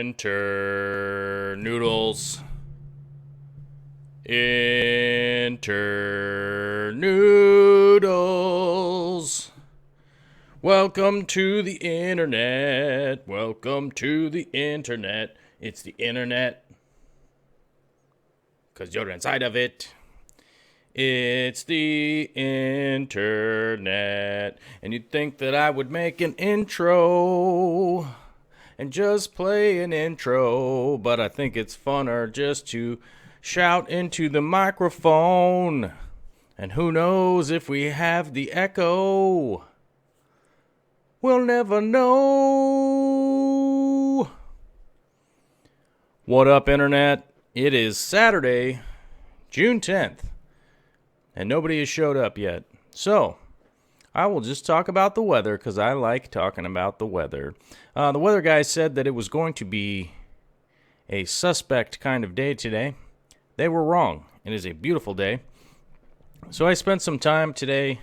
Enter noodles. Enter noodles. Welcome to the internet. Welcome to the internet. It's the internet, 'cause you're inside of it. It's the internet. And you'd think that I would make an intro and just play an intro, but I think it's funner just to shout into the microphone. And who knows if we have the echo? We'll never know. What up, internet? It is Saturday, June 10th, and nobody has showed up yet. So, I will just talk about the weather, because I like talking about the weather. The weather guy said that it was going to be a suspect kind of day today. They were wrong. It is a beautiful day. So I spent some time today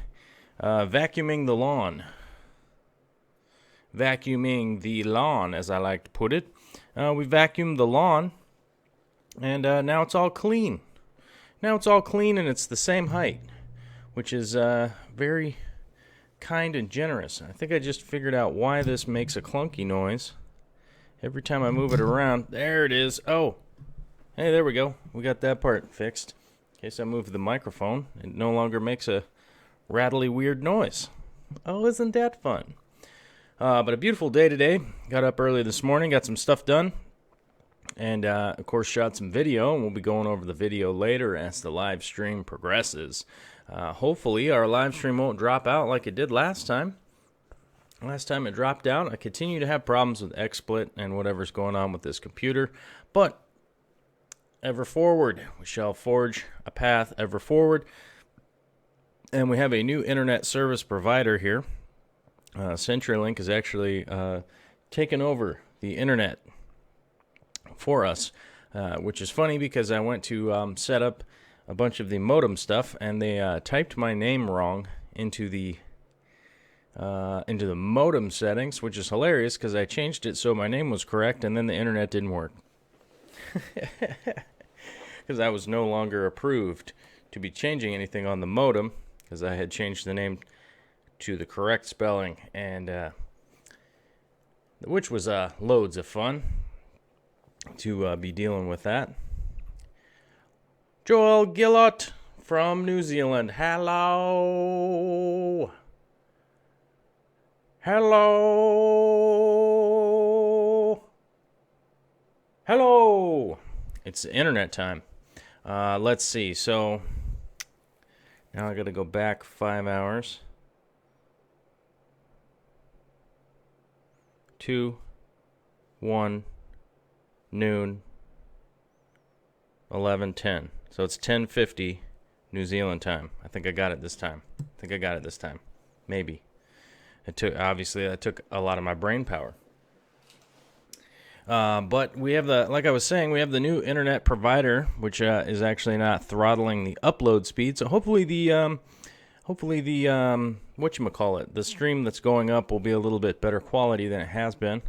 vacuuming the lawn. Vacuuming the lawn, as I like to put it. We vacuumed the lawn, and now it's all clean. Now it's all clean, and it's the same height, which is very kind and generous. I think I just figured out why this makes a clunky noise every time I move it around. There it is. Oh, hey, there we go. We got that part fixed. In case I move the microphone, it no longer makes a rattly, weird noise. Oh, isn't that fun? But a beautiful day today. Got up early this morning, got some stuff done, and of course shot some video, and we'll be going over the video later as the live stream progresses. Hopefully our live stream won't drop out like it did last time. Last time it dropped out. I continue to have problems with XSplit and whatever's going on with this computer, but ever forward. We shall forge a path ever forward, and we have a new internet service provider here. CenturyLink has actually taken over the internet for us, which is funny because I went to set up a bunch of the modem stuff, and they typed my name wrong into the modem settings, which is hilarious because I changed it so my name was correct, and then the internet didn't work because I was no longer approved to be changing anything on the modem because I had changed the name to the correct spelling, and which was loads of fun to be dealing with that. Joel Gillott from New Zealand. Hello. Hello. Hello. It's internet time. Let's see. So now I got to go back 5 hours. 2, 1, noon, 11:10. So it's 10:50 New Zealand time. I think I got it this time. Maybe. Obviously that took a lot of my brain power. But we have like I was saying, we have the new internet provider, which is actually not throttling the upload speed. So hopefully the whatchamacallit, the stream that's going up will be a little bit better quality than it has been.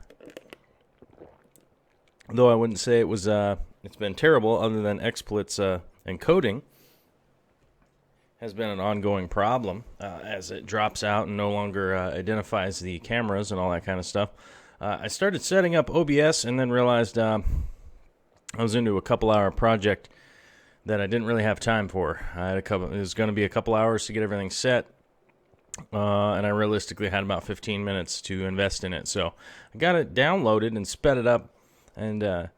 Though I wouldn't say it's been terrible, other than XSplit's encoding has been an ongoing problem as it drops out and no longer identifies the cameras and all that kind of stuff. I started setting up OBS and then realized I was into a couple-hour project that I didn't really have time for. It was going to be a couple hours to get everything set, and I realistically had about 15 minutes to invest in it. So I got it downloaded and sped it up, and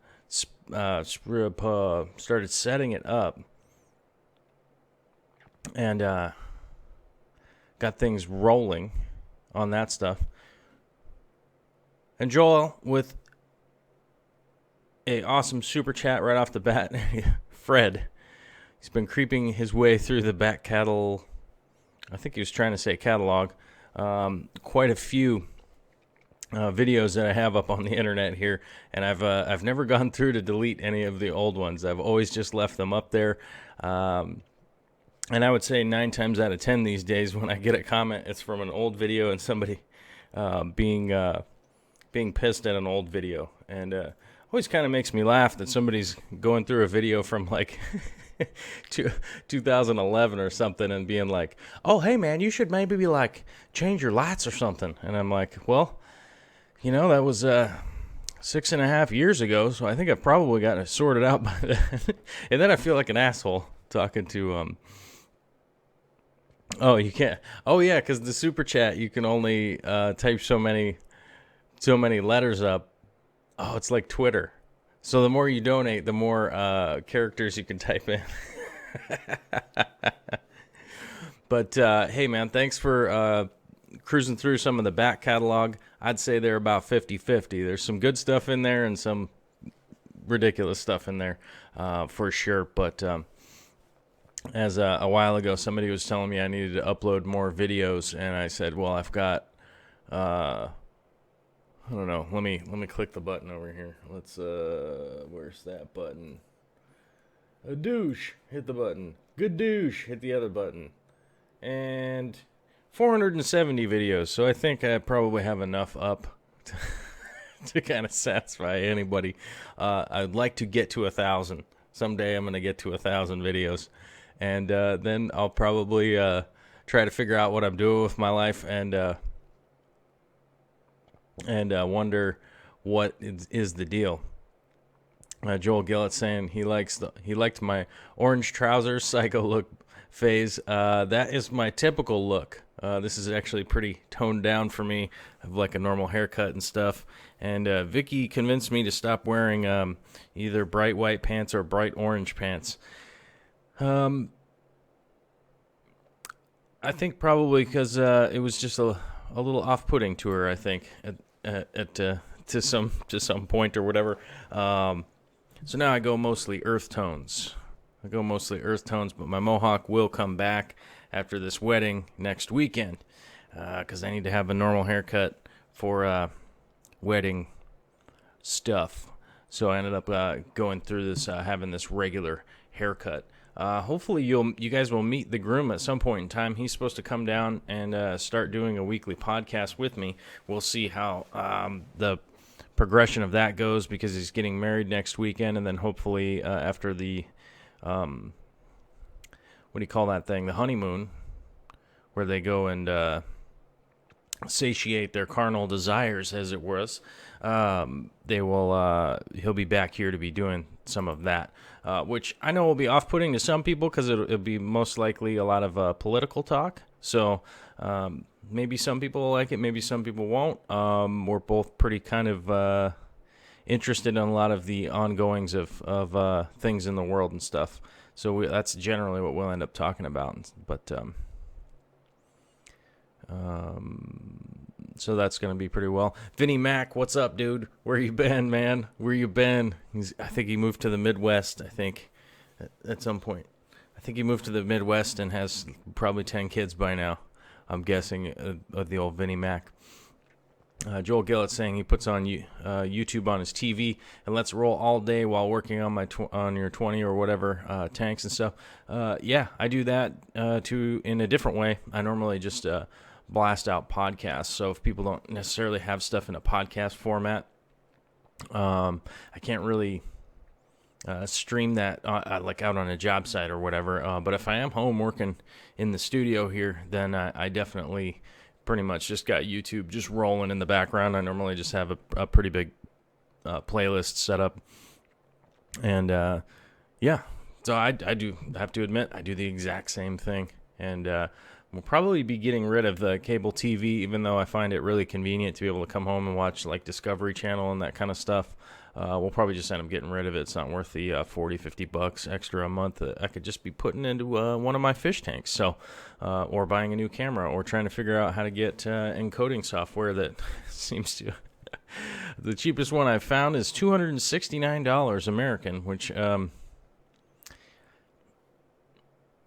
started setting it up, and got things rolling on that stuff. And Joel, with a awesome super chat right off the bat, Fred, he's been creeping his way through the back catalog. I think he was trying to say catalog. Quite a few videos that I have up on the internet here, and I've never gone through to delete any of the old ones. I've always just left them up there. And I would say 9 times out of 10 these days, when I get a comment, it's from an old video and somebody being pissed at an old video. And always kind of makes me laugh that somebody's going through a video from like 2011 or something and being like, oh, hey, man, you should maybe be like change your lights or something. And I'm like, well, that was 6.5 years ago, so I think I've probably got it sorted out by then. And then I feel like an asshole talking to oh, you can't. Oh, yeah, because the super chat, you can only type so many letters up. Oh, it's like Twitter. So the more you donate, the more characters you can type in. But hey, man, thanks for cruising through some of the back catalog. I'd say they're about 50-50. There's some good stuff in there and some ridiculous stuff in there for sure. But as a while ago, somebody was telling me I needed to upload more videos, and I said, well, I've got, I don't know. Let me click the button over here. Let's, where's that button? A douche. Hit the button. Good douche. Hit the other button. And 470 videos. So I think I probably have enough up to kind of satisfy anybody. I'd like to get to 1,000. Someday I'm going to get to 1,000 videos. And then I'll probably try to figure out what I'm doing with my life and wonder what is the deal. Joel Gillett saying he liked my orange trousers psycho look phase. That is my typical look. This is actually pretty toned down for me. I have like a normal haircut and stuff. And Vicky convinced me to stop wearing either bright white pants or bright orange pants. I think probably because it was just a little off-putting to her. I think to some point or whatever. So now I go mostly earth tones. But my mohawk will come back after this wedding next weekend because I need to have a normal haircut for wedding stuff. So I ended up going through this, having this regular haircut. Hopefully you guys will meet the groom at some point in time. He's supposed to come down and start doing a weekly podcast with me. We'll see how the progression of that goes because he's getting married next weekend, and then hopefully after the what do you call that thing? The honeymoon, where they go and satiate their carnal desires, as it was. They will. He'll be back here to be doing some of that, which I know will be off-putting to some people because it'll be most likely a lot of political talk. So maybe some people will like it, maybe some people won't. We're both pretty kind of interested in a lot of the ongoings of things in the world and stuff. So that's generally what we'll end up talking about. But so that's going to be pretty well. Vinny Mac, what's up, dude? Where you been, man? Where you been? I think he moved to the Midwest, I think, at some point. I think he moved to the Midwest and has probably 10 kids by now, I'm guessing, the old Vinny Mac. Joel Gillett saying he puts on YouTube on his TV and lets roll all day while working on my on your 20 or whatever tanks and stuff. Yeah, I do that too in a different way. I normally just blast out podcasts. So if people don't necessarily have stuff in a podcast format, I can't really stream that like out on a job site or whatever. But if I am home working in the studio here, then I definitely pretty much just got YouTube just rolling in the background. I normally just have a pretty big playlist set up. And yeah, so I do have to admit, I do the exact same thing. And we'll probably be getting rid of the cable TV, even though I find it really convenient to be able to come home and watch like Discovery Channel and that kind of stuff. We'll probably just end up getting rid of it. It's not worth the $40-$50 extra a month that I could just be putting into one of my fish tanks. So, or buying a new camera, or trying to figure out how to get encoding software that seems to. The cheapest one I've found is $269 American, which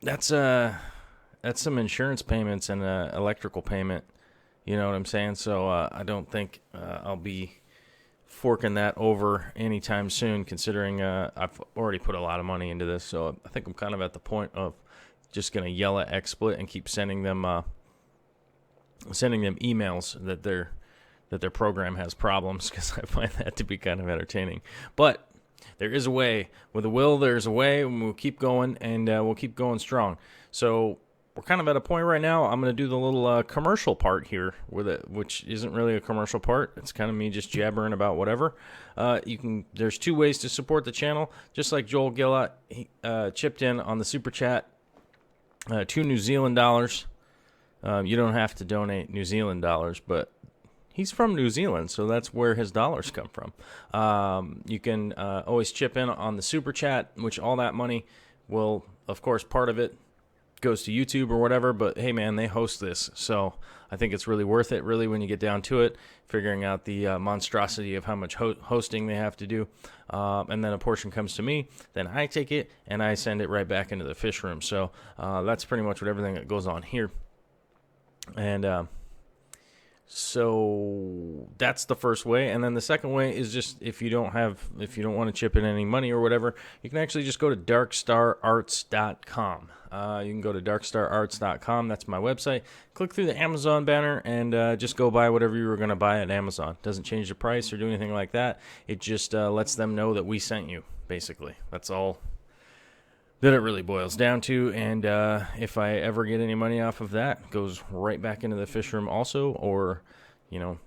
that's some insurance payments and electrical payment. You know what I'm saying? So I don't think I'll be forking that over anytime soon, considering I've already put a lot of money into this. So I think I'm kind of at the point of just going to yell at XSplit and keep sending them emails that that their program has problems, because I find that to be kind of entertaining. But there is a way. With a will, there's a way, and we'll keep going, and we'll keep going strong. So we're kind of at a point right now. I'm going to do the little commercial part here with it, which isn't really a commercial part. It's kind of me just jabbering about whatever. There's 2 ways to support the channel. Just like Joel Gillott, he chipped in on the Super Chat, 2 New Zealand dollars. You don't have to donate New Zealand dollars, but he's from New Zealand, so that's where his dollars come from. You can always chip in on the Super Chat, which all that money will, of course, part of it goes to YouTube or whatever, but hey, man, they host this, so I think it's really worth it, really, when you get down to it, figuring out the monstrosity of how much hosting they have to do, and then a portion comes to me, then I take it, and I send it right back into the fish room. So that's pretty much what everything that goes on here. And so that's the first way. And then the second way is just if you don't want to chip in any money or whatever, you can actually just go to darkstararts.com. You can go to darkstararts.com. That's my website. Click through the Amazon banner and just go buy whatever you were going to buy at Amazon. Doesn't change the price or do anything like that. It just lets them know that we sent you, basically. That's all that it really boils down to. And if I ever get any money off of that, it goes right back into the fish room also, or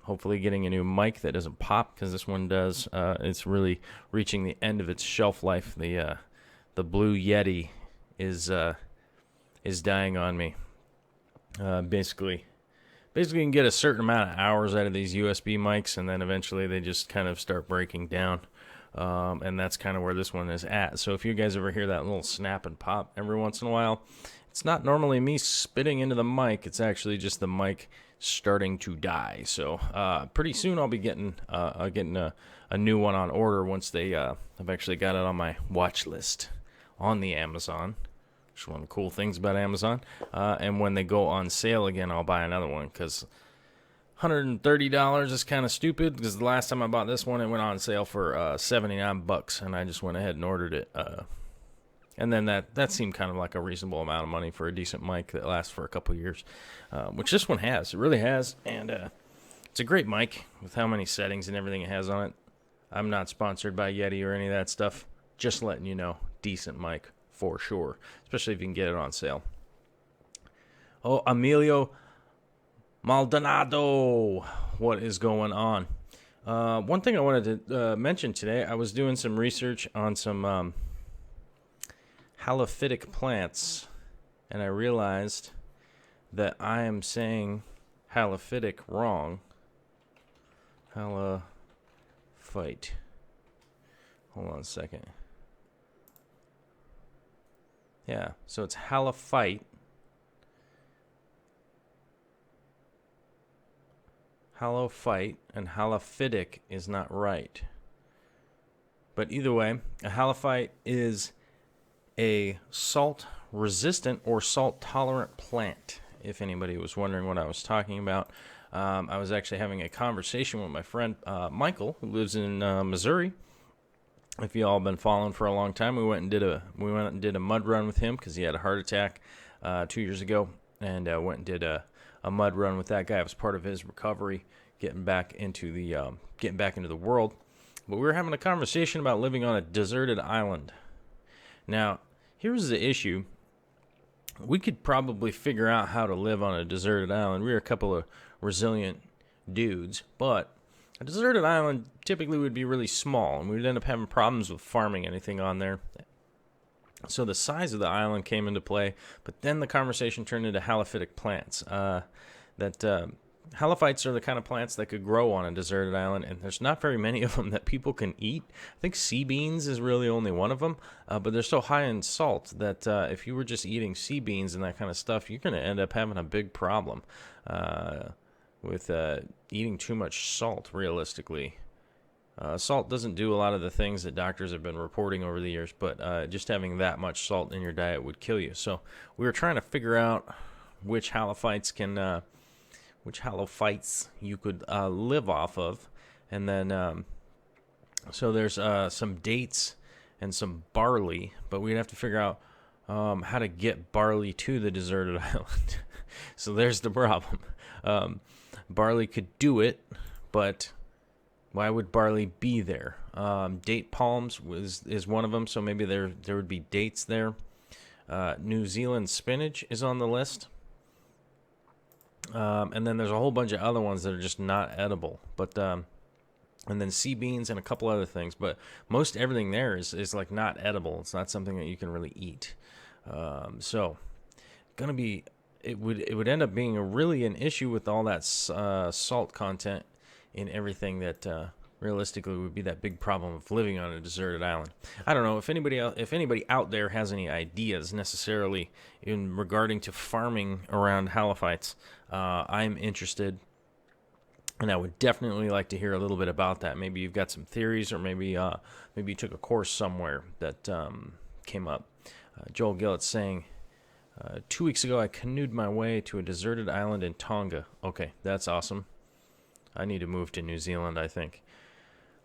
hopefully getting a new mic that doesn't pop, because this one does. It's really reaching the end of its shelf life. The Blue Yeti is dying on me. Basically you can get a certain amount of hours out of these USB mics, and then eventually they just kind of start breaking down. And that's kind of where this one is at. So if you guys ever hear that little snap and pop every once in a while, it's not normally me spitting into the mic. It's actually just the mic starting to die. So pretty soon I'll be getting a new one on order once I've actually got it on my watch list on the Amazon, which is one of the cool things about Amazon. And when they go on sale again, I'll buy another one, because $130 is kind of stupid, because the last time I bought this one, it went on sale for $79, and I just went ahead and ordered it. And then that seemed kind of like a reasonable amount of money for a decent mic that lasts for a couple years, which this one has. It really has, and it's a great mic with how many settings and everything it has on it. I'm not sponsored by Yeti or any of that stuff. Just letting you know, decent mic for sure, especially if you can get it on sale. Oh, Emilio Maldonado, what is going on? One thing I wanted to mention today, I was doing some research on some halophytic plants, and I realized that I am saying halophytic wrong. Halophyte. Hold on a second. Yeah, so it's halophyte. Halophyte, and halophytic is not right. But either way, a halophyte is a salt-resistant or salt-tolerant plant, if anybody was wondering what I was talking about. I was actually having a conversation with my friend Michael, who lives in Missouri. If you all have been following for a long time, we went and did a mud run with him, because he had a heart attack 2 years ago, and went and did a mud run with that guy. It was part of his recovery, getting back into the world. But we were having a conversation about living on a deserted island. Now, here's the issue. We could probably figure out how to live on a deserted island. We're a couple of resilient dudes, but a deserted island typically would be really small, and we'd end up having problems with farming anything on there. So the size of the island came into play, but then the conversation turned into halophytic plants. Halophytes are the kind of plants that could grow on a deserted island, and there's not very many of them that people can eat. I think sea beans is really only one of them, but they're so high in salt that if you were just eating sea beans and that kind of stuff, you're going to end up having a big problem with eating too much salt, realistically. Salt doesn't do a lot of the things that doctors have been reporting over the years, but just having that much salt in your diet would kill you. So we were trying to figure out which halophytes you could live off of, and then so there's some dates and some barley, but we'd have to figure out how to get barley to the deserted island. So there's the problem. Barley could do it, but why would barley be there? Date palms is one of them, so maybe there would be dates there. New Zealand spinach is on the list. And then there's a whole bunch of other ones that are just not edible. But and then sea beans and a couple other things. But most everything there is like not edible. It's not something that you can really eat. So gonna be it would end up being really an issue with all that salt content in everything that realistically would be that big problem of living on a deserted island. I don't know if anybody out there has any ideas necessarily in regarding to farming around halophytes. I'm interested, and I would definitely like to hear a little bit about that. Maybe you've got some theories, or maybe you took a course somewhere that came up. Joel Gillett's saying, 2 weeks ago I canoed my way to a deserted island in Tonga. Okay, that's awesome. I need to move to New Zealand, I think.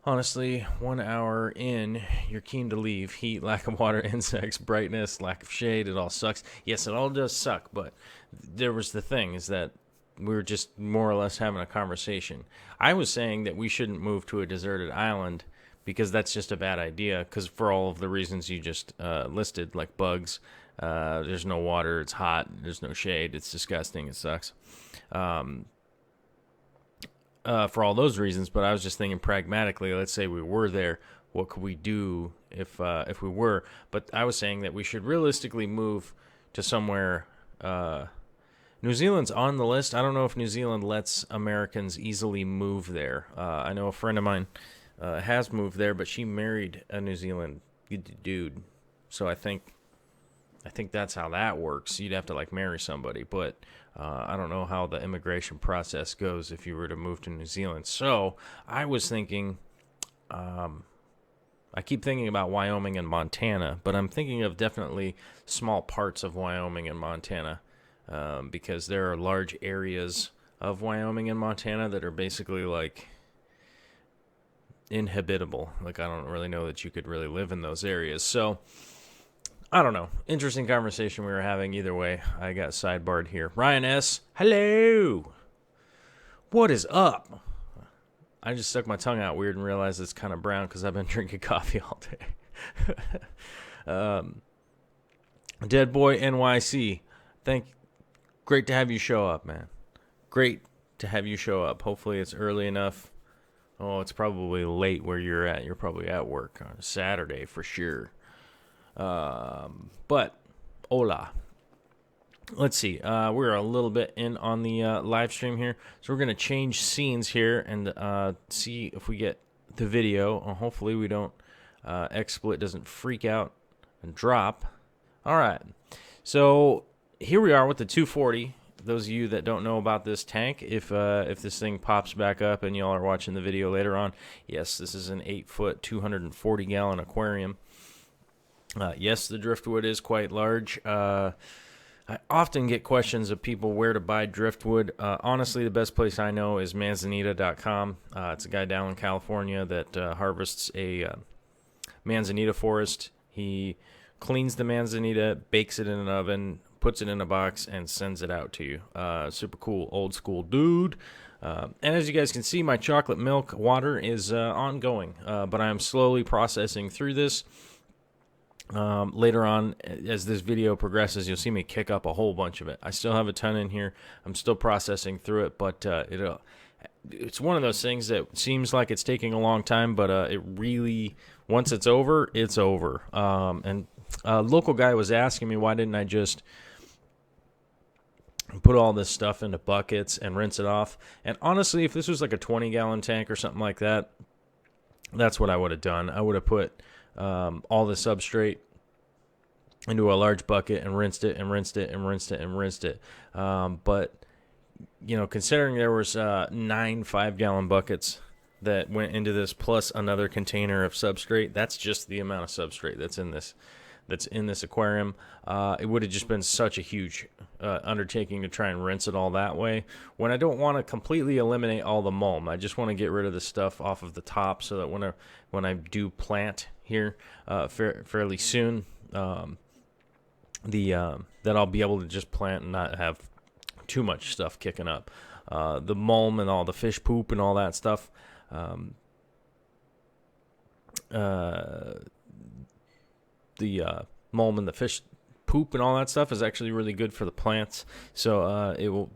Honestly, 1 hour in, you're keen to leave. Heat, lack of water, insects, brightness, lack of shade, it all sucks. Yes, it all does suck, but there was the thing, is that we were just more or less having a conversation. I was saying that we shouldn't move to a deserted island because that's just a bad idea, because for all of the reasons you just listed, like bugs, there's no water, it's hot, there's no shade, it's disgusting, it sucks. For all those reasons, but I was just thinking pragmatically. Let's say we were there, what could we do if we were? But I was saying that we should realistically move to somewhere. New Zealand's on the list. I don't know if New Zealand lets Americans easily move there. I know a friend of mine has moved there, but she married a New Zealand dude, so I think that's how that works. You'd have to like marry somebody, but I don't know how the immigration process goes if you were to move to New Zealand. So I was thinking, I keep thinking about Wyoming and Montana, but I'm thinking of definitely small parts of Wyoming and Montana, because there are large areas of Wyoming and Montana that are basically like inhabitable. Like I don't really know that you could really live in those areas. So I don't know. Interesting conversation we were having either way. I got sidebarred here. Ryan S., hello. What is up? I just stuck my tongue out weird and realized it's kind of brown because I've been drinking coffee all day. Dead Boy NYC. Great to have you show up, man. Great to have you show up. Hopefully it's early enough. Oh, it's probably late where you're at. You're probably at work on a Saturday for sure. But hola. Let's see. We're a little bit in on the live stream here, so we're gonna change scenes here and see if we get the video. Hopefully we don't XSplit doesn't freak out and drop. All right. So here we are with the 240. Those of you that don't know about this tank, if this thing pops back up and y'all are watching the video later on, yes, this is an 8-foot, 240-gallon aquarium. Yes, the driftwood is quite large. I often get questions of people where to buy driftwood. Honestly, the best place I know is manzanita.com. It's a guy down in California that harvests a manzanita forest. He cleans the manzanita, bakes it in an oven, puts it in a box, and sends it out to you. Super cool, old school dude. And as you guys can see, my chocolate milk water is ongoing, but I'm slowly processing through this. Later on, as this video progresses, you'll see me kick up a whole bunch of it. I still have a ton in here. I'm still processing through it, but it's one of those things that seems like it's taking a long time, but it really, once it's over, it's over. And a local guy was asking me, why didn't I just put all this stuff into buckets and rinse it off? And honestly, if this was like a 20-gallon tank or something like that, that's what I would have done. I would have put all the substrate into a large bucket and rinsed it and rinsed it and rinsed it and rinsed it. But, you know, considering there was 9 5-gallon buckets that went into this plus another container of substrate, that's just the amount of substrate that's in this aquarium. It would have just been such a huge undertaking to try and rinse it all that way, when I don't want to completely eliminate all the mulm. I just want to get rid of the stuff off of the top so that when I do plant here fairly soon, that I'll be able to just plant and not have too much stuff kicking up. the mulm and all the fish poop and all that stuff. The mulm and the fish poop and all that stuff is actually really good for the plants. So it will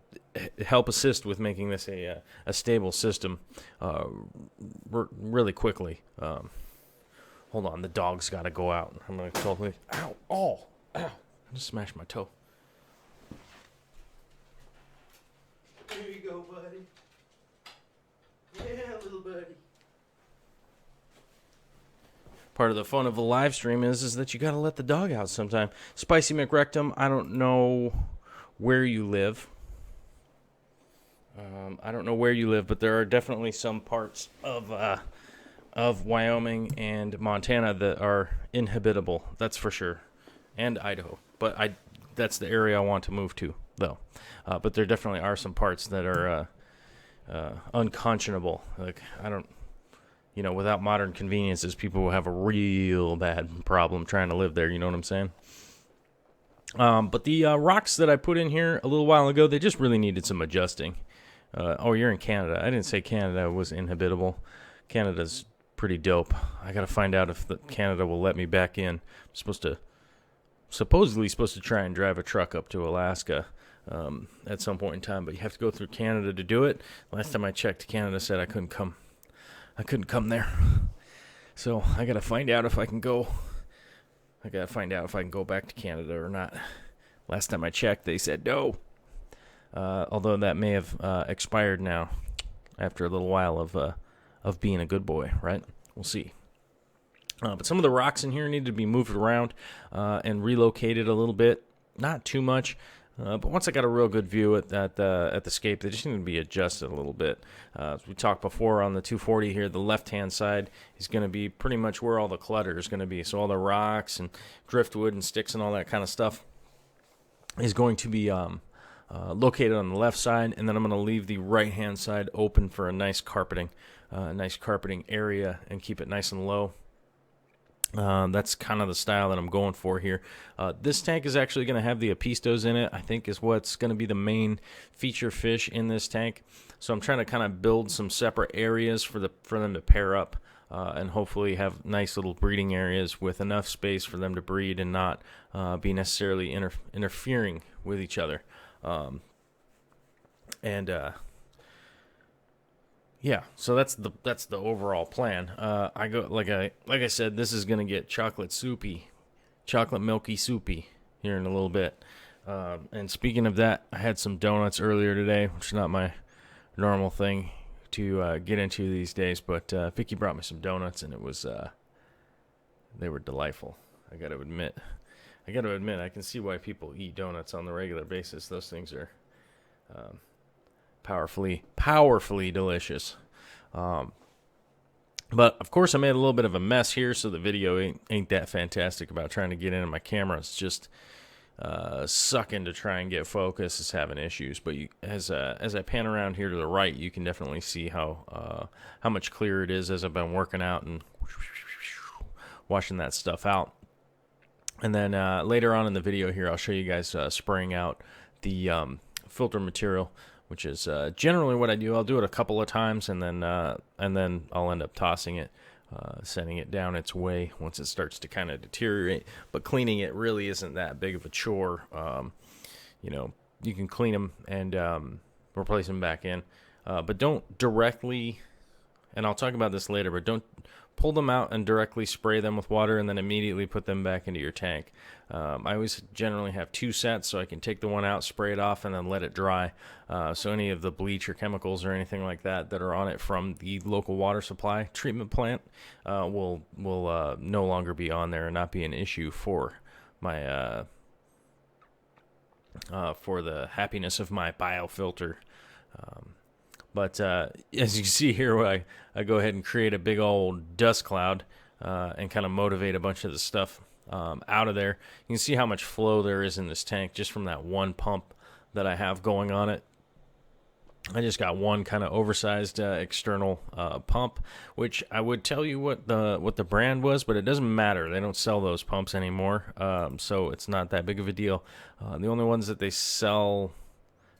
help assist with making this a stable system really quickly. Hold on, the dog's got to go out. I'm going to totally... Ow! Oh! Ow! I just smashed my toe. There you go, buddy. Yeah, little buddy. Part of the fun of a live stream is that you got to let the dog out sometime. Spicy McRectum, I don't know where you live. I don't know where you live, but there are definitely some parts of Wyoming and Montana that are inhabitable. That's for sure, and Idaho. But that's the area I want to move to, though. But there definitely are some parts that are unconscionable. Like without modern conveniences, people will have a real bad problem trying to live there. You know what I'm saying? But the rocks that I put in here a little while ago, they just really needed some adjusting. Oh, you're in Canada. I didn't say Canada was inhabitable. Canada's pretty dope. I gotta find out if Canada will let me back in. I'm supposedly supposed to try and drive a truck up to Alaska at some point in time, but you have to go through Canada to do it. Last time I checked, Canada said I couldn't come there. So I gotta find out if I can go. I gotta find out if I can go back to Canada or not. Last time I checked, they said no. Although that may have expired now after a little while of being a good boy, right? We'll see. But some of the rocks in here need to be moved around and relocated a little bit. Not too much, but once I got a real good view at the scape, they just need to be adjusted a little bit. As we talked before on the 240 here, the left-hand side is going to be pretty much where all the clutter is going to be. So all the rocks and driftwood and sticks and all that kind of stuff is going to be located on the left side, and then I'm going to leave the right-hand side open for a nice carpeting area and keep it nice and low. That's kind of the style that I'm going for here. This tank is actually going to have the apistos in it, I think is what's going to be the main feature fish in this tank. So I'm trying to kind of build some separate areas for them to pair up and hopefully have nice little breeding areas with enough space for them to breed and not be necessarily interfering with each other. Yeah, so that's the overall plan. I go like I said, this is gonna get chocolate milky soupy here in a little bit. And speaking of that, I had some donuts earlier today, which is not my normal thing to get into these days. But Vicky brought me some donuts, and they were delightful. I got to admit, I can see why people eat donuts on the regular basis. Those things are powerfully delicious. But of course I made a little bit of a mess here, so the video ain't that fantastic about trying to get into my camera. It's just sucking to try and get focus is having issues. But as I pan around here to the right, you can definitely see how much clearer it is as I've been working out and washing that stuff out. And then later on in the video here, I'll show you guys spraying out the filter material, which is generally what I do. I'll do it a couple of times, and then I'll end up tossing it, sending it down its way once it starts to kind of deteriorate. But cleaning it really isn't that big of a chore. You can clean them and replace them back in, but don't directly. And I'll talk about this later, but don't pull them out and directly spray them with water and then immediately put them back into your tank. I always generally have two sets, so I can take the one out, spray it off, and then let it dry. So any of the bleach or chemicals or anything like that are on it from the local water supply treatment plant will no longer be on there and not be an issue for my for the happiness of my biofilter. But as you see here, I go ahead and create a big old dust cloud and kind of motivate a bunch of the stuff out of there. You can see how much flow there is in this tank just from that one pump that I have going on it. I just got one kind of oversized external pump, which I would tell you what the brand was, but it doesn't matter. They don't sell those pumps anymore, so it's not that big of a deal. The only ones that they sell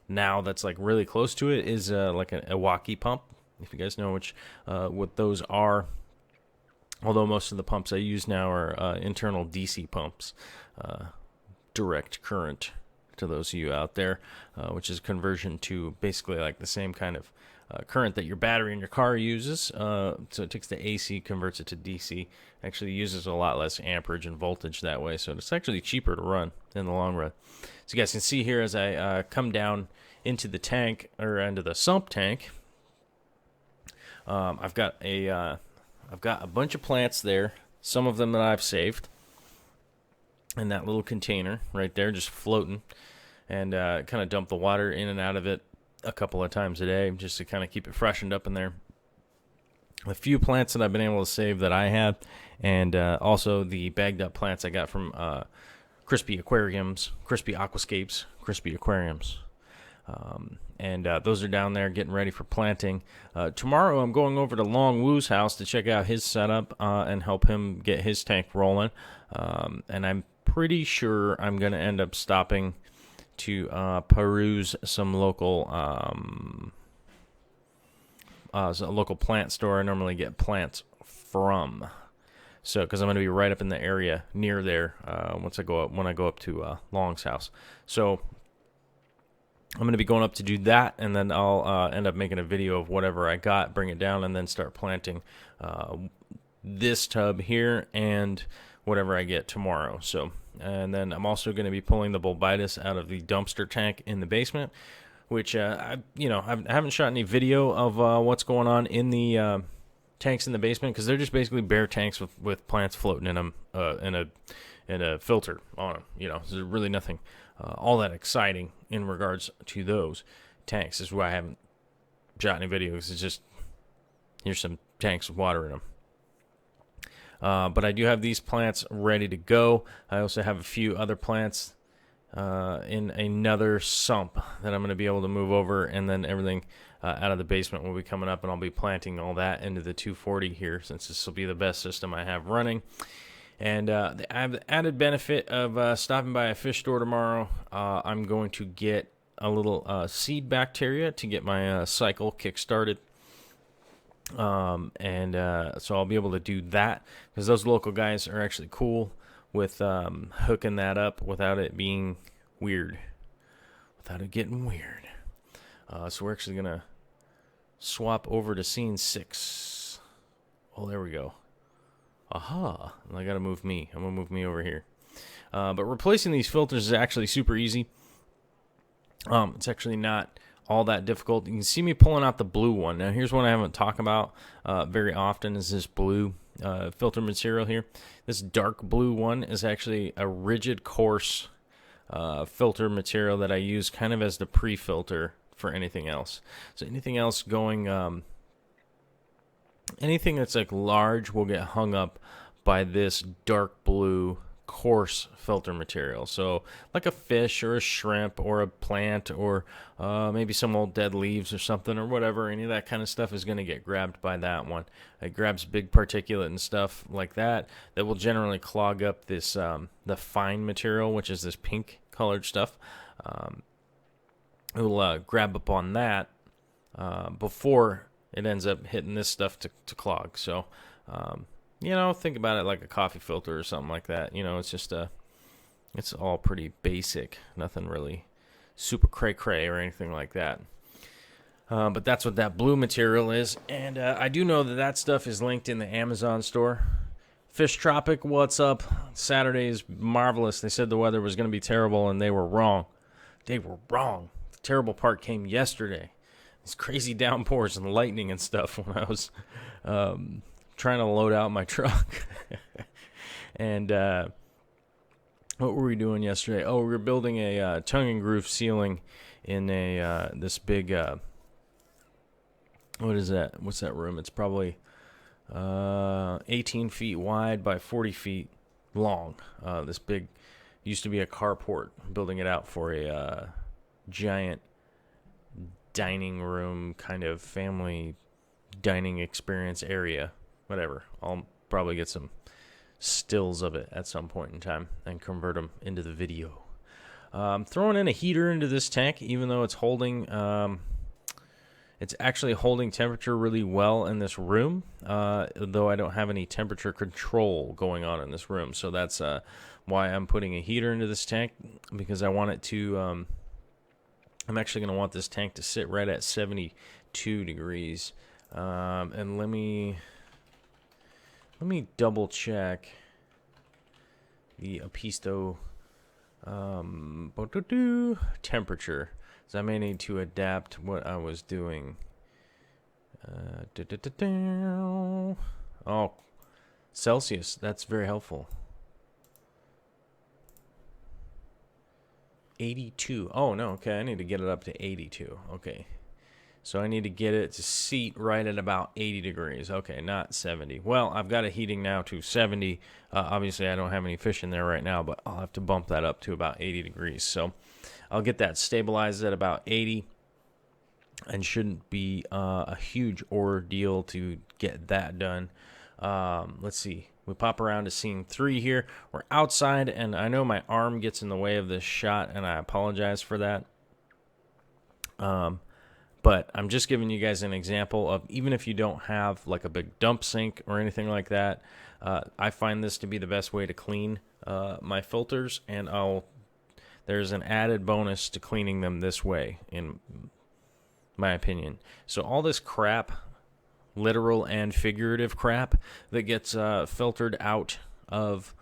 now that's like really close to it is like a walkie pump. If you guys know what those are. Although most of the pumps I use now are internal DC pumps, direct current to those of you out there, which is conversion to basically like the same kind of current that your battery in your car uses. So it takes the AC, converts it to DC. Actually uses a lot less amperage and voltage that way, so it's actually cheaper to run in the long run. So you guys can see here as I come down into the tank, or into the sump tank, I've got a bunch of plants there, some of them that I've saved in that little container right there, just floating, and kind of dump the water in and out of it a couple of times a day just to kind of keep it freshened up in there. A few plants that I've been able to save that I have, and also the bagged up plants I got from Crispy Aquascapes, Crispy Aquariums. And those are down there getting ready for planting. Tomorrow I'm going over to Long Woo's house to check out his setup and help him get his tank rolling. And I'm pretty sure I'm going to end up stopping to peruse some local plant store I normally get plants from. So, because I'm going to be right up in the area near there when I go up to Long's house. So I'm going to be going up to do that, and then I'll end up making a video of whatever I got, bring it down, and then start planting this tub here and whatever I get tomorrow. So, and then I'm also going to be pulling the bulbitis out of the dumpster tank in the basement, which I haven't shot any video of what's going on in the tanks in the basement, because they're just basically bare tanks with plants floating in them and a filter on them. There's really nothing all that exciting in regards to those tanks. This is why I haven't shot any videos. It's just, here's some tanks with water in them. But I do have these plants ready to go. I also have a few other plants in another sump that I'm going to be able to move over, and then everything out of the basement will be coming up, and I'll be planting all that into the 240 here, since this will be the best system I have running. And I have the added benefit of stopping by a fish store tomorrow. I'm going to get a little seed bacteria to get my cycle kick-started. So I'll be able to do that, because those local guys are actually cool with hooking that up without it being weird, without it getting weird. So we're actually going to swap over to scene 6. Oh, there we go. Aha, I gotta move me. I'm gonna move me over here. But replacing these filters is actually super easy. It's actually not all that difficult. You can see me pulling out the blue one. Now, here's one I haven't talked about very often, is this blue filter material here. This dark blue one is actually a rigid, coarse filter material that I use kind of as the pre-filter for anything else. So anything else going... anything that's like large will get hung up by this dark blue coarse filter material. So like a fish or a shrimp or a plant or maybe some old dead leaves or something or whatever, any of that kind of stuff is going to get grabbed by that one. It grabs big particulate and stuff like that will generally clog up this the fine material, which is this pink colored stuff. It will grab up on that before it ends up hitting this stuff to clog. So, think about it like a coffee filter or something like that. It's just it's all pretty basic. Nothing really super cray-cray or anything like that. But that's what that blue material is. And I do know that stuff is linked in the Amazon store. Fish Tropic, what's up? Saturday is marvelous. They said the weather was going to be terrible, and they were wrong. They were wrong. The terrible part came yesterday. These crazy downpours and lightning and stuff when I was trying to load out my truck. And what were we doing yesterday? Oh, we were building a tongue and groove ceiling in this big, what is that? What's that room? It's probably 18 feet wide by 40 feet long. This big, used to be a carport, building it out for a giant dining room kind of family dining experience area, whatever. I'll probably get some stills of it at some point in time and convert them into the video. Throwing in a heater into this tank, even though it's holding, it's actually holding temperature really well in this room, though I don't have any temperature control going on in this room. So that's why I'm putting a heater into this tank, because I want it to, I'm actually going to want this tank to sit right at 72 degrees. And let me double check the Apisto temperature, so I may need to adapt what I was doing. Oh, Celsius, that's very helpful. 82. Oh no, okay, I need to get it up to 82. Okay, so I need to get it to seat right at about 80 degrees. Okay, not 70. Well, I've got it heating now to 70. Obviously, I don't have any fish in there right now, but I'll have to bump that up to about 80 degrees. So I'll get that stabilized at about 80, and shouldn't be a huge ordeal to get that done. Let's see. We pop around to scene 3 here. We're outside, and I know my arm gets in the way of this shot, and I apologize for that. But I'm just giving you guys an example of, even if you don't have like a big dump sink or anything like that, I find this to be the best way to clean my filters, and there's an added bonus to cleaning them this way, in my opinion. So all this crap, literal and figurative crap, that gets filtered out of,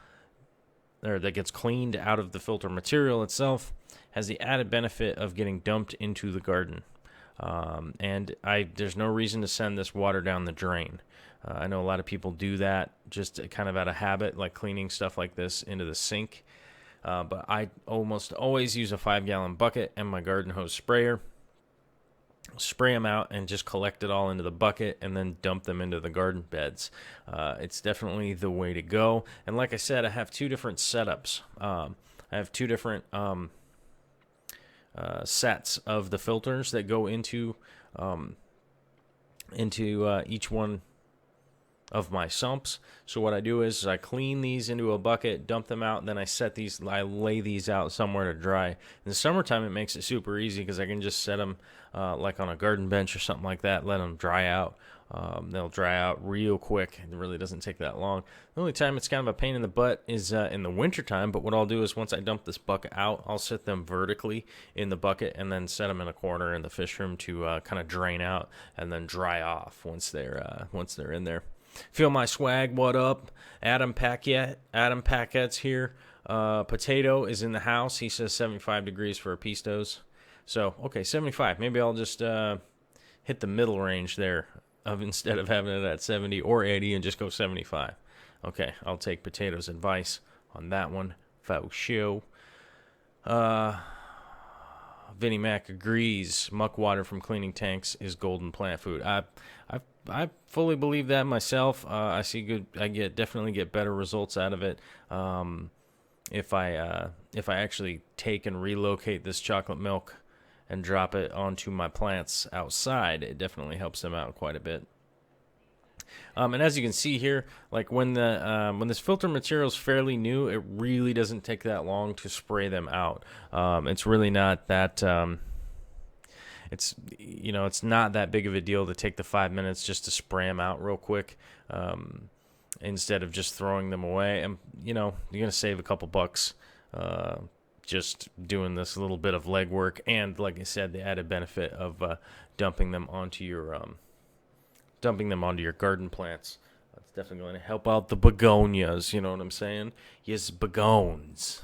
or that gets cleaned out of the filter material itself, has the added benefit of getting dumped into the garden. And there's no reason to send this water down the drain. I know a lot of people do that just kind of out of habit, like cleaning stuff like this into the sink. But I almost always use a 5-gallon bucket and my garden hose sprayer. Spray them out and just collect it all into the bucket and then dump them into the garden beds. It's definitely the way to go. And like I said, I have 2 different setups. I have 2 different sets of the filters that go into each one of my sumps. So what I do is I clean these into a bucket, dump them out, and then I lay these out somewhere to dry. In the summertime, it makes it super easy because I can just set them like on a garden bench or something like that, let them dry out. They'll dry out real quick. It really doesn't take that long. The only time it's kind of a pain in the butt is in the wintertime, but what I'll do is once I dump this bucket out, I'll set them vertically in the bucket and then set them in a corner in the fish room to kind of drain out and then dry off once they're in there. Feel my swag, what up? Adam Paquette's here. Potato is in the house. He says 75 degrees for Apistos. So, okay, 75. Maybe I'll just hit the middle range there instead of having it at 70 or 80 and just go 75. Okay, I'll take Potato's advice on that one. Faux show. Vinnie Mac agrees. Muck water from cleaning tanks is golden plant food. I fully believe that myself. I definitely get better results out of it. If I actually take and relocate this chocolate milk and drop it onto my plants outside, it definitely helps them out quite a bit. And as you can see here, like when this filter material is fairly new, it really doesn't take that long to spray them out. It's really not that. It's not that big of a deal to take the 5 minutes just to spray them out real quick, instead of just throwing them away. And you're gonna save a couple bucks just doing this little bit of legwork, and like I said, the added benefit of dumping them onto your garden plants. That's definitely going to help out the begonias. You know what I'm saying? Yes, begonias.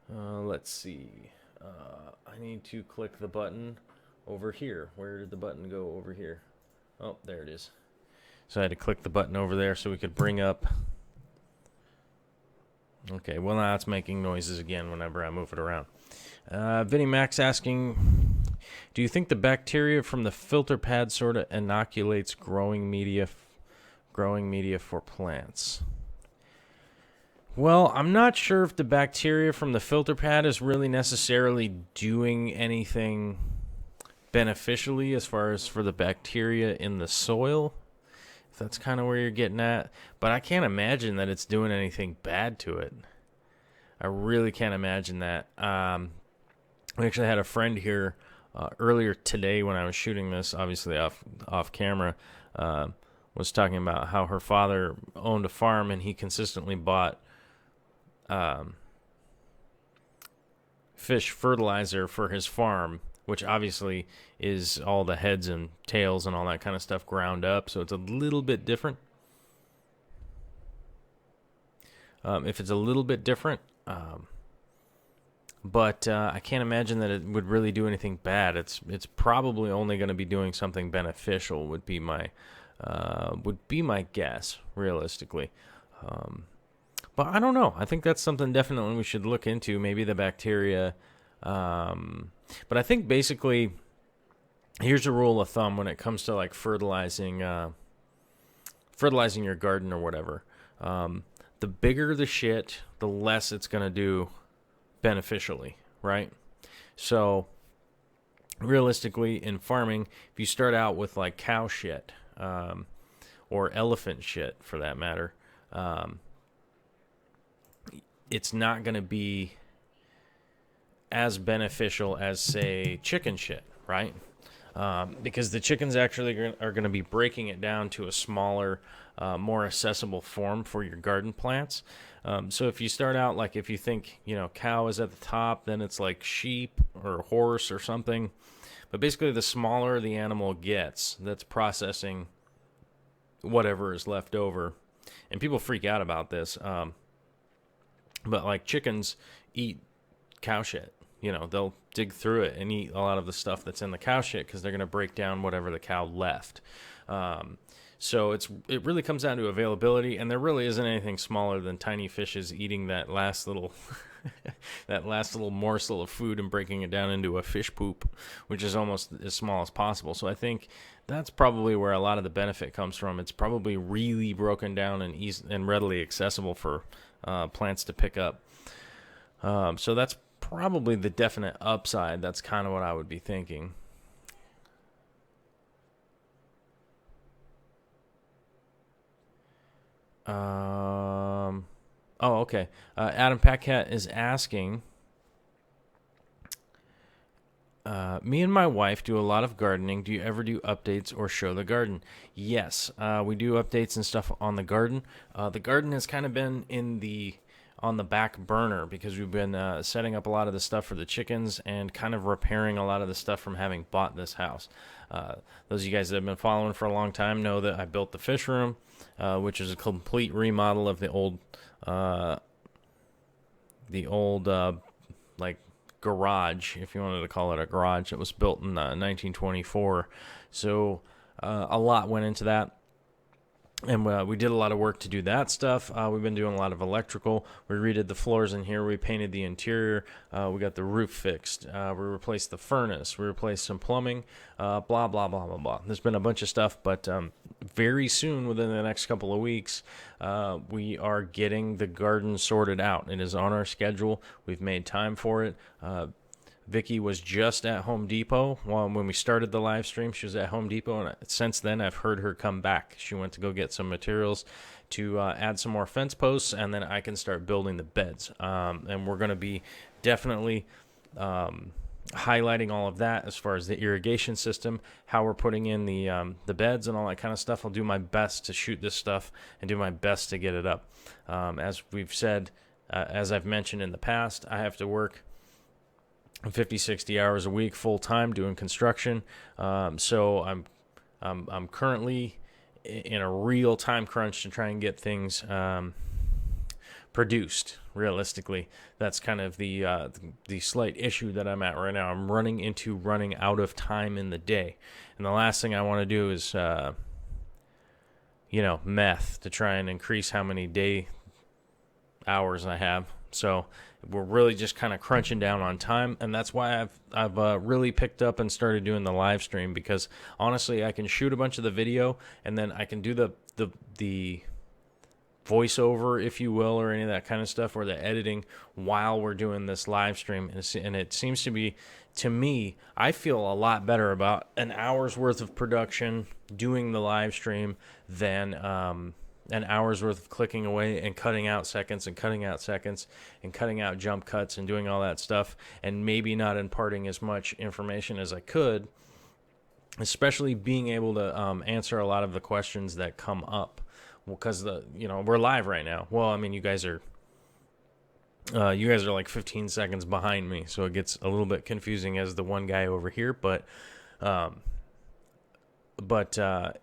Let's see. I need to click the button over here. Where did the button go over here? Oh, there it is. So I had to click the button over there so we could bring up. Okay, well now it's making noises again whenever I move it around. Vinnie Mac's asking, do you think the bacteria from the filter pad sort of inoculates growing media for plants? Well, I'm not sure if the bacteria from the filter pad is really necessarily doing anything beneficially as far as for the bacteria in the soil, if that's kind of where you're getting at. But I can't imagine that it's doing anything bad to it. I really can't imagine that. We actually had a friend here earlier today when I was shooting this, obviously off camera, was talking about how her father owned a farm and he consistently bought fish fertilizer for his farm, which obviously is all the heads and tails and all that kind of stuff ground up, so it's a little bit different. If it's a little bit different, but I can't imagine that it would really do anything bad. It's probably only going to be doing something beneficial. Would be my guess, realistically. But I don't know. I think that's something definitely we should look into. Maybe the bacteria. But I think basically, here's a rule of thumb when it comes to like fertilizing your garden or whatever. The bigger the shit, the less it's going to do beneficially, right? So realistically in farming, if you start out with like cow shit, or elephant shit for that matter, it's not going to be as beneficial as, say, chicken shit, right? Because the chickens actually are going to be breaking it down to a smaller, more accessible form for your garden plants. So if you start out, like if you think, cow is at the top, then it's like sheep or horse or something. But basically the smaller the animal gets that's processing whatever is left over. And people freak out about this. But like chickens eat cow shit. They'll dig through it and eat a lot of the stuff that's in the cow shit because they're going to break down whatever the cow left. So it really comes down to availability, and there really isn't anything smaller than tiny fishes eating that last little morsel of food and breaking it down into a fish poop, which is almost as small as possible. So I think that's probably where a lot of the benefit comes from. It's probably really broken down and easy and readily accessible for plants to pick up. So that's probably the definite upside. That's kind of what I would be thinking. Okay. Adam Packhat is asking, me and my wife do a lot of gardening. Do you ever do updates or show the garden? Yes, we do updates and stuff on the garden. The garden has kind of been on the back burner because we've been setting up a lot of the stuff for the chickens and kind of repairing a lot of the stuff from having bought this house. Those of you guys that have been following for a long time know that I built the fish room, which is a complete remodel of the old like garage, if you wanted to call it a garage. It was built in 1924. So a lot went into that. And we did a lot of work to do that stuff. We've been doing a lot of electrical. We redid the floors in here. We painted the interior. We got the roof fixed. We replaced the furnace. We replaced some plumbing. Blah, blah, blah, blah, blah. There's been a bunch of stuff, but very soon, within the next couple of weeks, we are getting the garden sorted out. It is on our schedule. We've made time for it. Vicky was just at Home Depot when we started the live stream. She was at Home Depot, and since then I've heard her come back. She went to go get some materials to add some more fence posts, and then I can start building the beds. And we're going to be definitely highlighting all of that as far as the irrigation system, how we're putting in the beds and all that kind of stuff. I'll do my best to shoot this stuff and do my best to get it up. As we've said, as I've mentioned in the past, I have to work 50, 60 hours a week full time doing construction. So I'm currently in a real time crunch to try and get things produced. Realistically, that's kind of the slight issue that I'm at right now. I'm running out of time in the day, and the last thing I want to do is meth to try and increase how many day hours I have. So we're really just kind of crunching down on time, and that's why I've really picked up and started doing the live stream, because honestly I can shoot a bunch of the video and then I can do the voiceover, if you will, or any of that kind of stuff, or the editing while we're doing this live stream. And it seems to be, to me, I feel a lot better about an hour's worth of production doing the live stream than an hour's worth of clicking away and cutting out seconds and cutting out seconds and cutting out jump cuts and doing all that stuff, and maybe not imparting as much information as I could, especially being able to answer a lot of the questions that come up. Because we're live right now. Well, I mean, you guys are like 15 seconds behind me, so it gets a little bit confusing as the one guy over here. But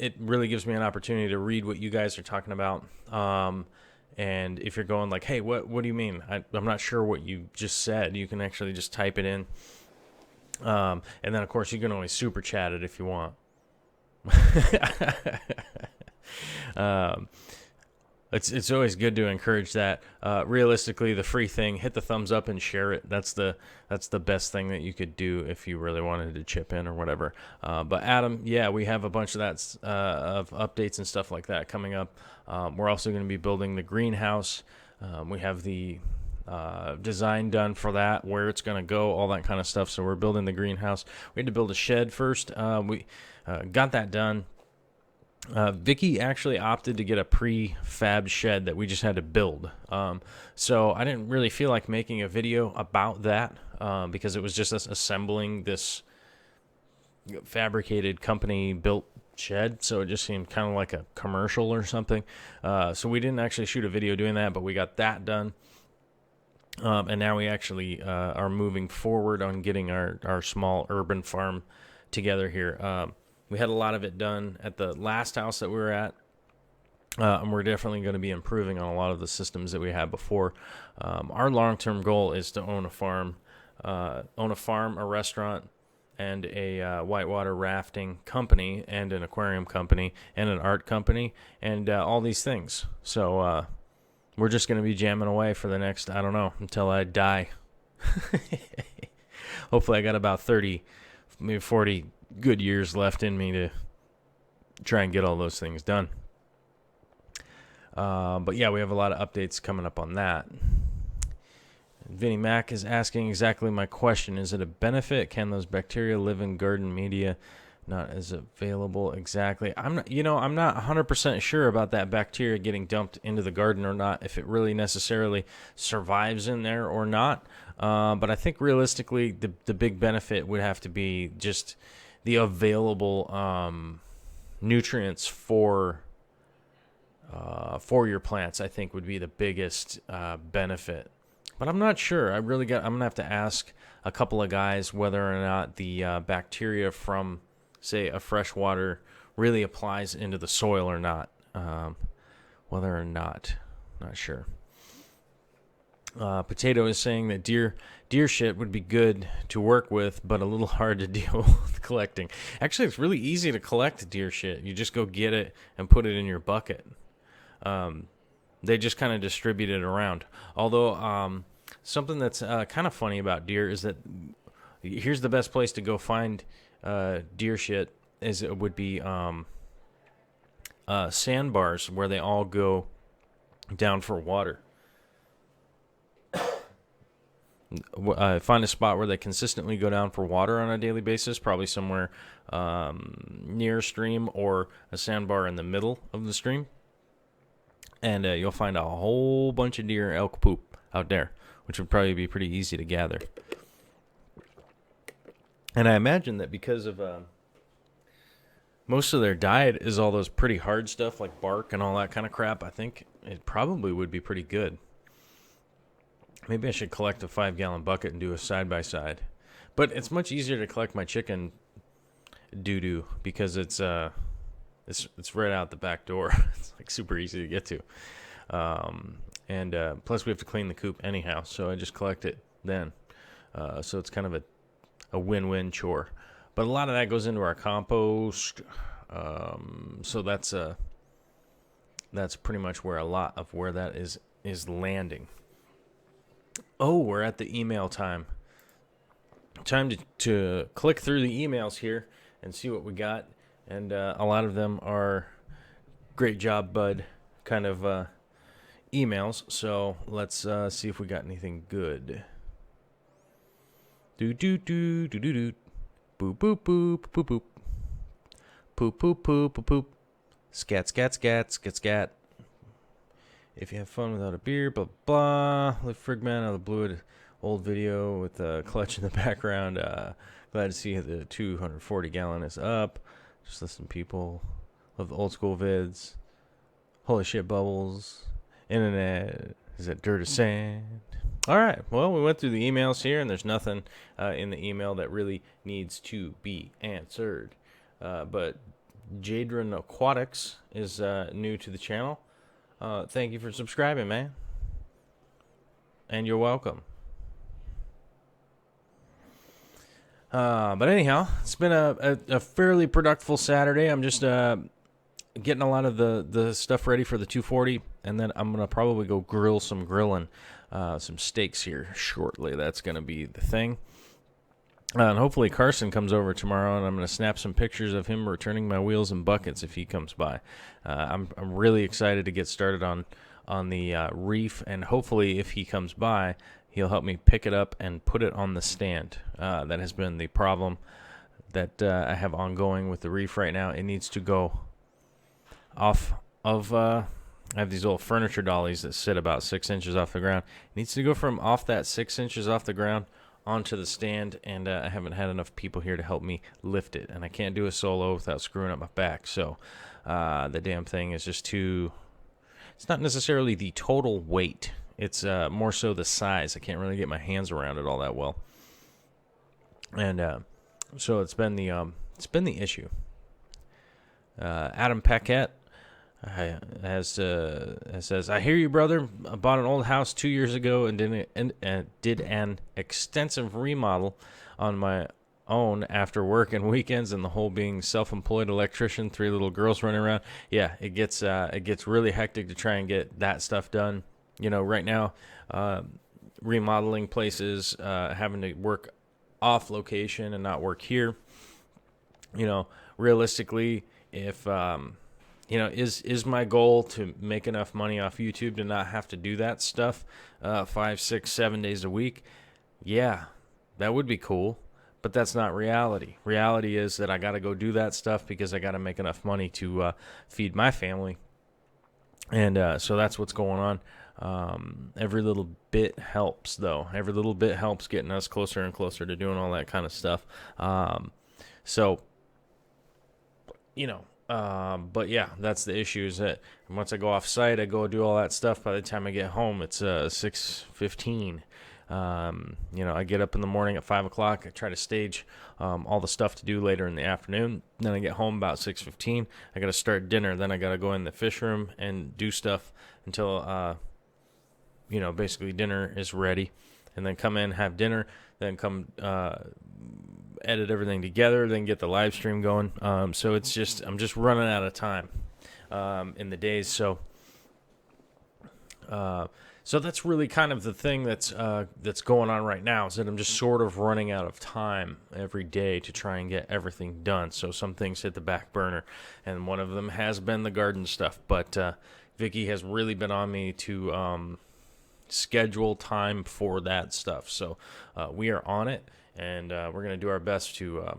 it really gives me an opportunity to read what you guys are talking about. And if you're going like, hey, what do you mean? I'm not sure what you just said. You can actually just type it in. And then, of course, you can always super chat it if you want. It's always good to encourage that. Realistically, the free thing, hit the thumbs up and share it. That's the best thing that you could do if you really wanted to chip in or whatever. But Adam, yeah, we have a bunch of that of updates and stuff like that coming up. We're also going to be building the greenhouse. We have the design done for that, where it's going to go, all that kind of stuff. So we're building the greenhouse. We had to build a shed first. We got that done. Vicky actually opted to get a prefab shed that we just had to build. So I didn't really feel like making a video about that because it was just us assembling this fabricated company built shed. So it just seemed kind of like a commercial or something. So we didn't actually shoot a video doing that, but we got that done. And now we actually are moving forward on getting our small urban farm together here. We had a lot of it done at the last house that we were at, and we're definitely going to be improving on a lot of the systems that we had before. Our long-term goal is to own a farm, a restaurant, and a whitewater rafting company, and an aquarium company, and an art company, and all these things. So we're just going to be jamming away for the next, I don't know, until I die. Hopefully I got about 30, maybe 40 good years left in me to try and get all those things done. But yeah, we have a lot of updates coming up on that. Vinny Mac is asking exactly my question. Is it a benefit? Can those bacteria live in garden media? Not as available exactly. I'm not 100% sure about that bacteria getting dumped into the garden or not, if it really necessarily survives in there or not. But I think realistically, the big benefit would have to be just the available nutrients for your plants. I think would be the biggest benefit. But I'm not sure. I'm gonna have to ask a couple of guys whether or not the bacteria from, say, a freshwater really applies into the soil or not. Whether or not, not sure. Potato is saying that deer shit would be good to work with, but a little hard to deal with collecting. Actually, it's really easy to collect deer shit. You just go get it and put it in your bucket. They just kind of distribute it around. Although, something that's kind of funny about deer is that here's the best place to go find deer shit would be sandbars where they all go down for water. Find a spot where they consistently go down for water on a daily basis, probably somewhere near a stream or a sandbar in the middle of the stream. And you'll find a whole bunch of deer and elk poop out there, which would probably be pretty easy to gather. And I imagine that because of most of their diet is all those pretty hard stuff like bark and all that kind of crap, I think it probably would be pretty good. Maybe I should collect a 5-gallon bucket and do a side-by-side. But it's much easier to collect my chicken doo-doo because it's right out the back door. It's like super easy to get to. And plus we have to clean the coop anyhow, so I just collect it then. So it's kind of a win-win chore. But a lot of that goes into our compost. So that's pretty much where a lot of where that is landing. Oh, we're at the email time. Time to click through the emails here and see what we got. And a lot of them are great job, bud, kind of emails. So let's see if we got anything good. Do do do do do do. Boop boop boop boop boop. Poop poop poop poop poop. Scat scat scat scat scat. If you have fun without a beer, blah blah. Live Frigman out of the blue. Old video with a clutch in the background. Glad to see the 240 gallon is up. Just listen, people. Love the old school vids. Holy shit, bubbles. Internet. Is it dirt or sand? All right. Well, we went through the emails here, and there's nothing in the email that really needs to be answered. But Gallon Aquatics is new to the channel. Thank you for subscribing, man. And you're welcome. But anyhow, it's been a fairly productive Saturday. I'm just getting a lot of the stuff ready for the 240, and then I'm going to probably go grill some steaks here shortly. That's going to be the thing. And hopefully Carson comes over tomorrow, and I'm going to snap some pictures of him returning my wheels and buckets if he comes by. I'm really excited to get started on the reef, and hopefully if he comes by, he'll help me pick it up and put it on the stand. That has been the problem that I have ongoing with the reef right now. It needs to go off of... I have these old furniture dollies that sit about 6 inches off the ground. It needs to go from off that 6 inches off the ground onto the stand, and I haven't had enough people here to help me lift it, and I can't do a solo without screwing up my back. So the damn thing is just too... It's not necessarily the total weight. It's more so the size. I can't really get my hands around it all that well. And so it's been the issue. Adam Paquette says, I hear you, brother. I bought an old house 2 years ago and did an extensive remodel on my own after work and weekends, and the whole being self-employed electrician, 3 little girls running around. Yeah, it gets really hectic to try and get that stuff done. You know, right now, remodeling places, having to work off location and not work here. You know, realistically, if is my goal to make enough money off YouTube to not have to do that stuff 5, 6, 7 days a week? Yeah, that would be cool, but that's not reality. Reality is that I got to go do that stuff because I got to make enough money to feed my family, and so that's what's going on. Every little bit helps, though. Every little bit helps getting us closer and closer to doing all that kind of stuff. So, you know. But yeah, that's the issue, is that once I go off site, I go do all that stuff. By the time I get home, it's 6:15. You know, I get up in the morning at 5 o'clock. I try to stage all the stuff to do later in the afternoon. Then I get home about 6:15. I got to start dinner. Then I got to go in the fish room and do stuff until basically dinner is ready, and then come in, have dinner, then come edit everything together, then get the live stream going. So it's just, I'm just running out of time in the days. So that's really kind of the thing that's going on right now, is that I'm just sort of running out of time every day to try and get everything done. So some things hit the back burner, and one of them has been the garden stuff. But Vicky has really been on me to schedule time for that stuff. So we are on it. And we're gonna do our best to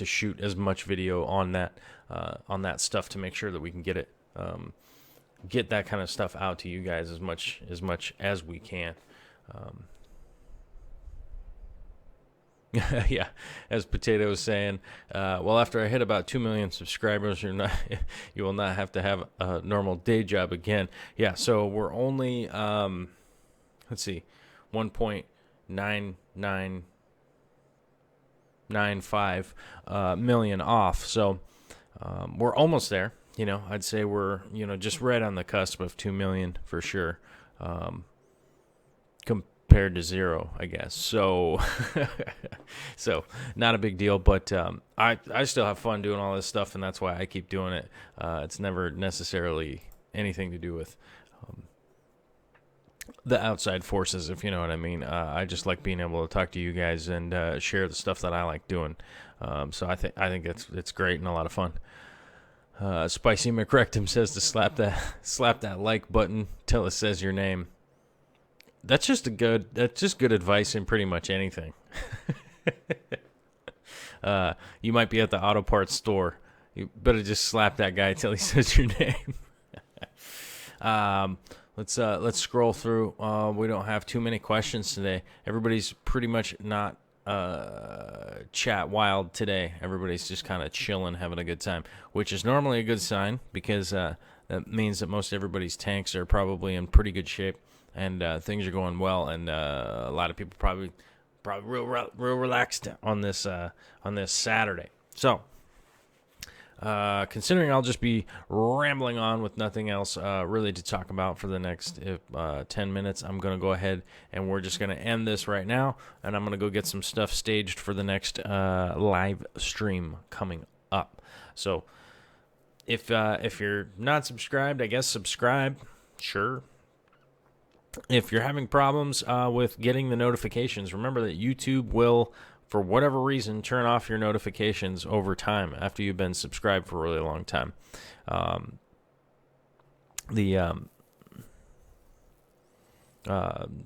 shoot as much video on that stuff to make sure that we can get that kind of stuff out to you guys as much as we can. Yeah, as Potato was saying, well, after I hit about 2 million subscribers, you will not have to have a normal day job again. Yeah, so we're only 1.9995 million off, so we're almost there. You know, I'd say we're just right on the cusp of 2 million for sure, compared to 0, I guess. So so not a big deal, but I still have fun doing all this stuff, and that's why I keep doing it. It's never necessarily anything to do with the outside forces, if you know what I mean. I just like being able to talk to you guys and share the stuff that I like doing. So I think it's great and a lot of fun. Spicy McRectum says to slap that like button till it says your name. That's just good advice in pretty much anything. You might be at the auto parts store. You better just slap that guy till he says your name. Let's scroll through. We don't have too many questions today. Everybody's pretty much not chat wild today. Everybody's just kind of chilling, having a good time, which is normally a good sign because that means that most everybody's tanks are probably in pretty good shape and things are going well, and a lot of people probably real relaxed on this Saturday. So, considering I'll just be rambling on with nothing else really to talk about for the next 10 minutes, I'm going to go ahead and we're just going to end this right now, and I'm going to go get some stuff staged for the next live stream coming up. So if you're not subscribed, I guess subscribe, sure. If you're having problems with getting the notifications, remember that YouTube will, for whatever reason, turn off your notifications over time after you've been subscribed for a really long time.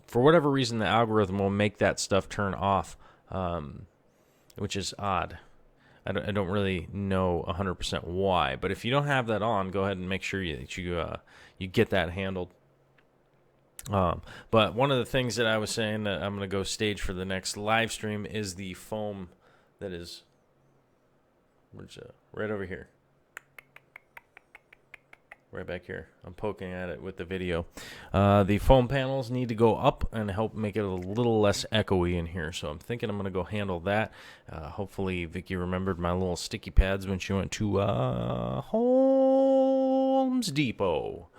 For whatever reason, the algorithm will make that stuff turn off, which is odd. I don't really know 100% why, but if you don't have that on, go ahead and make sure you get that handled. But one of the things that I was saying that I'm going to go stage for the next live stream is the foam that is right over here. Right back here. I'm poking at it with the video. The foam panels need to go up and help make it a little less echoey in here. So I'm thinking I'm going to go handle that. Hopefully Vicky remembered my little sticky pads when she went to Home's Depot.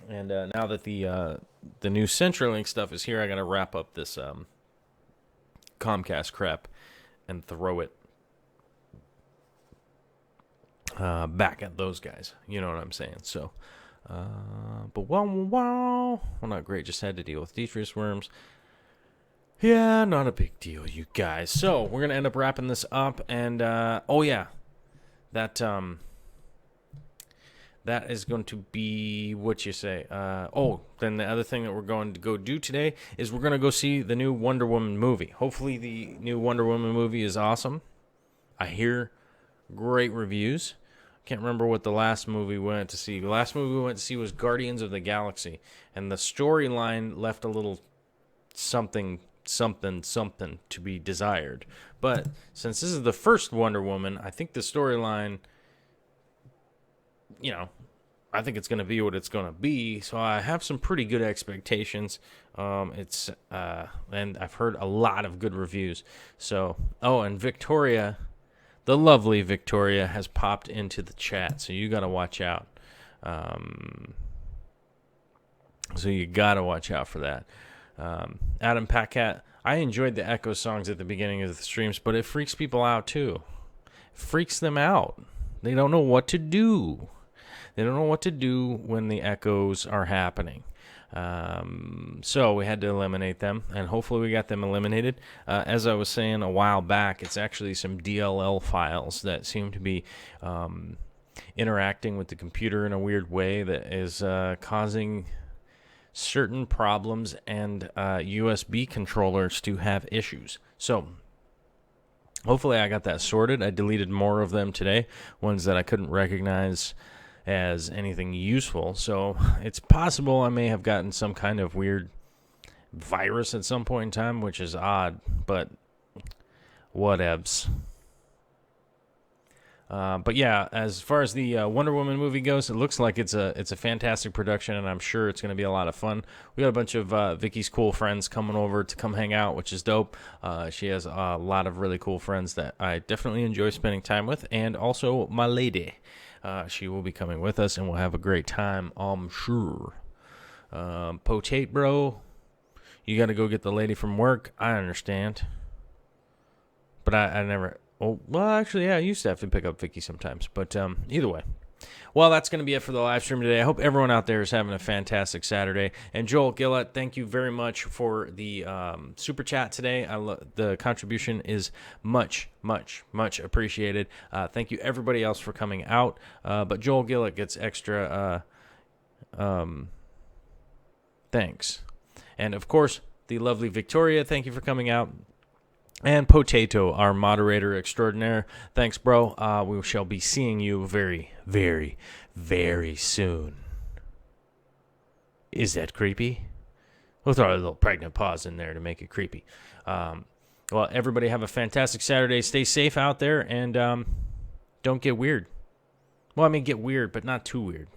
And now that the new CenturyLink stuff is here, I got to wrap up this Comcast crap and throw it back at those guys. You know what I'm saying? So, but well, not great. Just had to deal with detritus worms. Yeah, not a big deal, you guys. So we're gonna end up wrapping this up, and that is going to be what you say. Then the other thing that we're going to go do today is we're going to go see the new Wonder Woman movie. Hopefully the new Wonder Woman movie is awesome. I hear great reviews. Can't remember what the last movie we went to see. The last movie we went to see was Guardians of the Galaxy, and the storyline left a little something to be desired. But since this is the first Wonder Woman, I think the storyline, I think it's going to be what it's going to be. So I have some pretty good expectations. And I've heard a lot of good reviews. So, and Victoria, the lovely Victoria, has popped into the chat. So you got to watch out. So you got to watch out for that. Adam Pacat, I enjoyed the Echo songs at the beginning of the streams, but it freaks people out too. It freaks them out. They don't know what to do. They don't know what to do when the echoes are happening. So we had to eliminate them, and hopefully we got them eliminated. As I was saying a while back, it's actually some DLL files that seem to be interacting with the computer in a weird way that is causing certain problems and USB controllers to have issues. So hopefully I got that sorted. I deleted more of them today, ones that I couldn't recognize as anything useful. So it's possible I may have gotten some kind of weird virus at some point in time, which is odd, but whatevs. But yeah, as far as the Wonder Woman movie goes, it looks like it's a fantastic production, and I'm sure it's going to be a lot of fun. We got a bunch of Vicky's cool friends coming over to come hang out, which is dope. She has a lot of really cool friends that I definitely enjoy spending time with, and also my lady. She will be coming with us, and we'll have a great time, I'm sure. Potate, bro, you got to go get the lady from work. I understand. But I never... Oh, well, actually, yeah, I used to have to pick up Vicky sometimes. But either way, Well, that's going to be it for the live stream today. I hope everyone out there is having a fantastic Saturday. And Joel Gillett, thank you very much for the super chat today. The contribution is much, much, much appreciated. Thank you, everybody else, for coming out. But Joel Gillett gets extra thanks. And, of course, the lovely Victoria, thank you for coming out. And Potato, our moderator extraordinaire. Thanks, bro. We shall be seeing you very, very, very soon. Is that creepy? We'll throw a little pregnant pause in there to make it creepy. Well, everybody have a fantastic Saturday. Stay safe out there, and don't get weird. Well, I mean, get weird, but not too weird.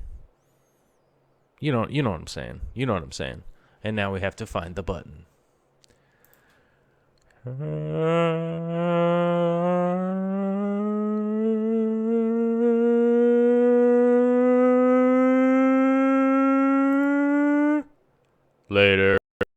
You know what I'm saying. You know what I'm saying. And now we have to find the button. Later.